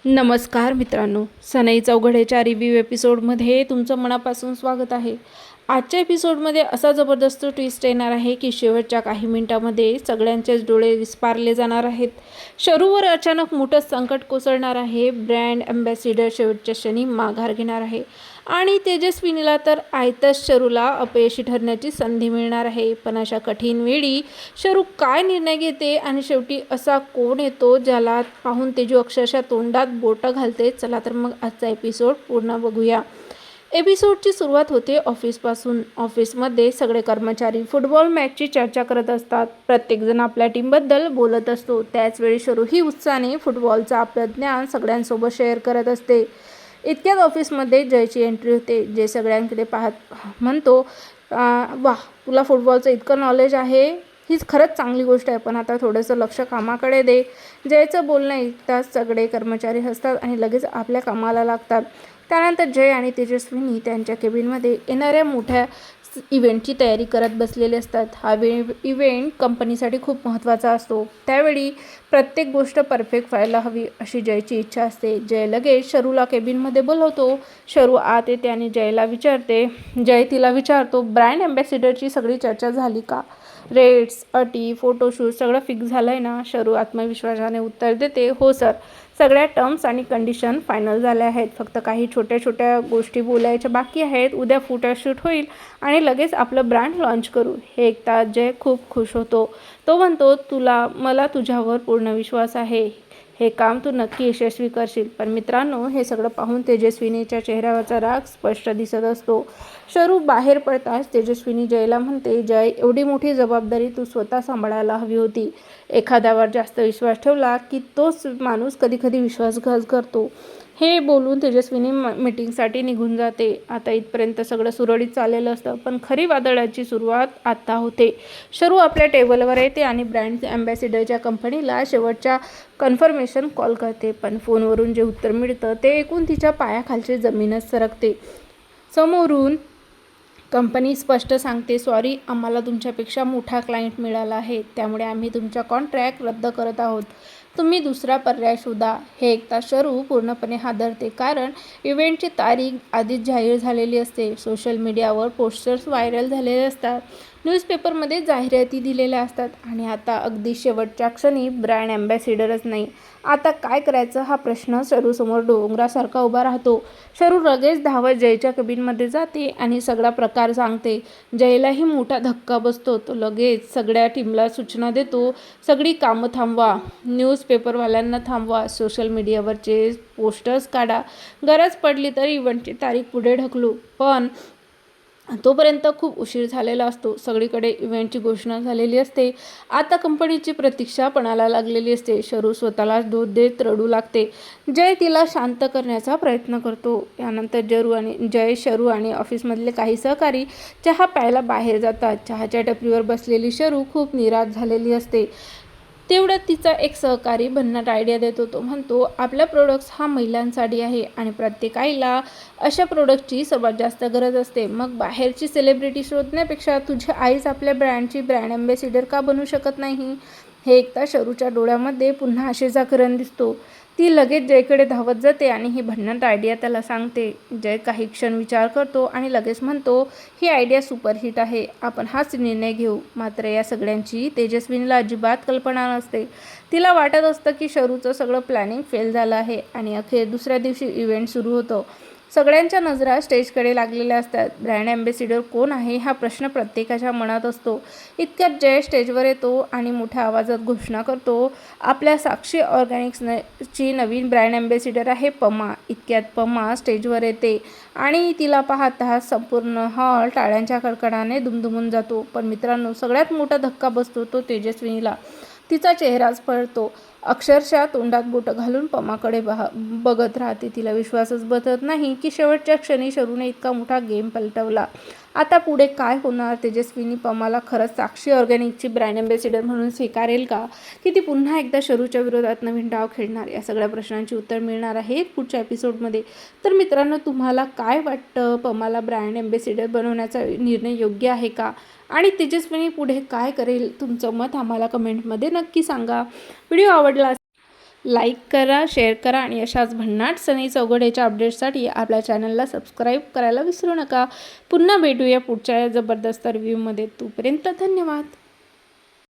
नमस्कार मित्रांनो, सनई चौघडेच्या रिव्ह्यू एपिसोडमध्ये तुमचं मनापासून स्वागत आहे। आजच्या एपिसोडमध्ये असा जबरदस्त ट्विस्ट येणार आहे की शेवटच्या काही मिनिटांमध्ये सगळ्यांचेच डोळे विस्पारले जाणार आहेत। शरूवर अचानक मोठं संकट कोसळणार आहे। ब्रँड अँबॅसिडर शेवटच्या क्षणी माघार घेणार आहे आणि तेजस्विनीला तर आयतच शरूला अपयशी ठरण्याची संधी मिळणार आहे। पण अशा कठीण वेळी शरू काय निर्णय घेते आणि शेवटी असा कोण येतो ज्याला पाहून तेजू अक्षरशः तोंडात बोटं घालते। चला तर मग आजचा एपिसोड पूर्ण बघूया। एपिसोडची सुरुवात होते ऑफिसपासून। ऑफिसमध्ये सगळे कर्मचारी फुटबॉल मॅचची चर्चा करत असतात। प्रत्येकजण आपल्या टीमबद्दल बोलत असतो। त्याचवेळी शरू ही उत्साहाने फुटबॉलचं आपलं ज्ञान सगळ्यांसोबत शेअर करत असते। इतक्यात ऑफिसमध्ये जयची एंट्री होते। जय सगळ्यांकडे पाहत म्हणतो, वाह, तुला फुटबॉलचं इतकं नॉलेज आहे, हीच खरंच चांगली गोष्ट आहे, पण आता थोडंसं लक्ष कामाकडे दे। जयचं बोलणं ऐकताच सगळे कर्मचारी हसतात आणि लगेच आपल्या कामाला लागतात। त्यानंतर जय आणि तेजस्विनी त्यांच्या केबिनमध्ये येणाऱ्या मोठ्या इव्हेंटची तयारी करत बसलेले असतात। हा इव्हेंट कंपनीसाठी खूप महत्त्वाचा असतो। त्यावेळी प्रत्येक गोष्ट परफेक्ट व्हायला हवी अशी जयची इच्छा असते। जय लगेच शरूला केबिनमध्ये बोलवतो। शरू आत येते आणि जय तिला विचारतो, ब्रँड अँबॅसिडरची सगळी चर्चा झाली का? रेट्स, अटी, फोटोशूट सगळं फिक्स झालं आहे ना? शरू आत्मविश्वासाने उत्तर देते, हो सर, सगळ्या टर्म्स आणि कंडिशन फायनल झाल्या आहेत। फक्त काही छोट्या छोट्या गोष्टी बोलायच्या बाकी आहेत। उद्या फोटोशूट होईल आणि लगेच आपलं ब्रँड लॉन्च करू। हे ऐकताच जय खूप खुश होतो। तो म्हणतो, मला तुझ्यावर पूर्ण विश्वास आहे। हे काम तू नक्की यशस्वी करशील। पण मित्रांनो, हे सगळं पाहून तेजस्विनीच्या चेहऱ्यावरचा राग स्पष्ट दिसत असतो। शरू बाहेर पडताच तेजस्विनी जयला म्हणते, जय, एवढी मोठी जबाबदारी तू स्वतः सांभाळायला हवी होती। एखाद्यावर जास्त विश्वास ठेवला की तोच माणूस कधी कधी विश्वासघात करतो। हे बोलून तेजस्विनी मीटिंगसाठी निघून जाते। आता इथपर्यंत सगळं सुरळीत चाललेलं असतं, पण खरी वादळाची सुरुवात आता होते। शरू आपल्या टेबलवर येते आणि ब्रँड अँबॅसिडरच्या कंपनीला शेवटच्या कन्फर्मेशन कॉल करते। पण फोनवरून जे उत्तर मिळतं ते ऐकून तिच्या पायाखालची जमीनच सरकते। समोरून कंपनी स्पष्ट सांगते, सॉरी, आम्हाला तुमच्यापेक्षा मोठा क्लायंट मिळाला आहे, त्यामुळे आम्ही तुमचा कॉन्ट्रॅक्ट रद्द करत आहोत। तुम्ही दुसरा पर्याय शोधा। हे ऐकता शरू पूर्णपणे हादरते, कारण इव्हेंटची तारीख आधीच जाहीर झालेली असते। सोशल मीडियावर पोस्टर्स व्हायरल झालेले असतात, न्यूजपेपरमध्ये जाहिराती दिलेल्या असतात आणि आता अगदी शेवटच्या क्षणी ब्रँड अँबॅसिडरच नाही, आता काय करायचं हा प्रश्न शरूसमोर डोंगरासारखा उभा राहतो। शरू लगेच धावत जयच्या केबिनमध्ये जाते आणि सगळा प्रकार सांगते। जयलाही मोठा धक्का बसतो। तो लगेच सगळ्या टीमला सूचना देतो, सगळी कामं थांबवा, न्यूजपेपरवाल्यांना थांबवा, सोशल मीडियावरचे पोस्टर्स काढा, गरज पडली तर इव्हेंटची तारीख पुढे ढकलू। पण तोपर्यंत खूप उशीर झालेला असतो। सगळीकडे इव्हेंटची घोषणा झालेली असते। आता कंपनीची प्रतीक्षा पणाला लागलेली असते। शरू स्वतःला दोष देत रडू लागते। जय तिला शांत करण्याचा प्रयत्न करतो। यानंतर जय, शरू आणि ऑफिसमधले काही सहकारी चहा प्यायला बाहेर जातात। चहाच्या टपरीवर बसलेली शरू खूप निराश झालेली असते। तेवढ्यात तिचा एक सहकारी भन्नाट आयडिया देतो। तो म्हणतो, आपल्या प्रोडक्ट्स हा महिलांसाठी आहे आणि प्रत्येक आईला अशा प्रोडक्टची सर्वात जास्त गरज असते। मग बाहेरची सेलिब्रिटी शोधण्यापेक्षा तुझी आईच आपल्या ब्रँडची ब्रँड अँबॅसिडर का बनू शकत नाही? हे ऐकता शरूच्या डोळ्यामध्ये पुन्हा आशेचा किरण दिसतो। ती लगेच जयकडे धावत जाते आणि ही भन्नाट आयडिया त्याला सांगते। जय काही क्षण विचार करतो आणि लगेच म्हणतो, ही आयडिया सुपरहिट आहे, आपण हाच निर्णय घेऊ। मात्र या सगळ्यांची तेजस्विनीला अजिबात कल्पना नसते। तिला वाटत असतं की शरूचं सगळं प्लॅनिंग फेल झालं आहे आणि अखेर दुसऱ्या दिवशी इव्हेंट सुरू होतो। सगळ्यांच्या नजरा स्टेजकडे लागलेल्या असतात। ब्रँड अँबॅसिडर कोण आहे हा प्रश्न प्रत्येकाच्या मनात असतो। इतक्यात जय स्टेजवर येतो आणि मोठ्या आवाजात घोषणा करतो, आपल्या साक्षी ऑर्गॅनिक्सची नवीन ब्रँड अँबॅसिडर आहे पमा। इतक्यात पमा स्टेजवर येते आणि तिला पाहताच संपूर्ण हॉल टाळ्यांच्या कडकडाने दुमदुमून जातो। पण मित्रांनो, सगळ्यात मोठा धक्का बसतो तो तेजस्विनीला। तिचा चेहराच पळतो। अक्षरशः तोंडात बोटं घालून पमाकडे बघत राहते। तिला विश्वासच बसत नाही की शेवटच्या क्षणी शरूने इतका मोठा गेम पलटवला। आता पुढे काय होणार? तेजस्विनी पमाला खरंच साक्षी ऑर्गॅनिकची ब्रँड अँबॅसिडर म्हणून स्वीकारेल का? की ती पुन्हा एकदा शरूच्या विरोधात नवीन डाव खेळणार? या सगळ्या प्रश्नांची उत्तर मिळणार आहेत पुढच्या एपिसोडमध्ये। तर मित्रांनो, तुम्हाला काय वाटतं? पमाला ब्रँड अँबॅसिडर बनवण्याचा निर्णय योग्य आहे का? आणि तेजस्विनी पुढे काय करेल? तुमचं मत आम्हाला कमेंटमध्ये नक्की सांगा। व्हिडिओ आवडला लाईक करा, शेअर करा आणि अशाच भन्नाट सनई चौघड्याच्या अपडेट्ससाठी आपल्या चॅनलला सबस्क्राईब करायला विसरू नका. पुन्हा भेटूया पुढच्या जबरदस्त रिव्ह्यूमध्ये. तोपर्यंत धन्यवाद.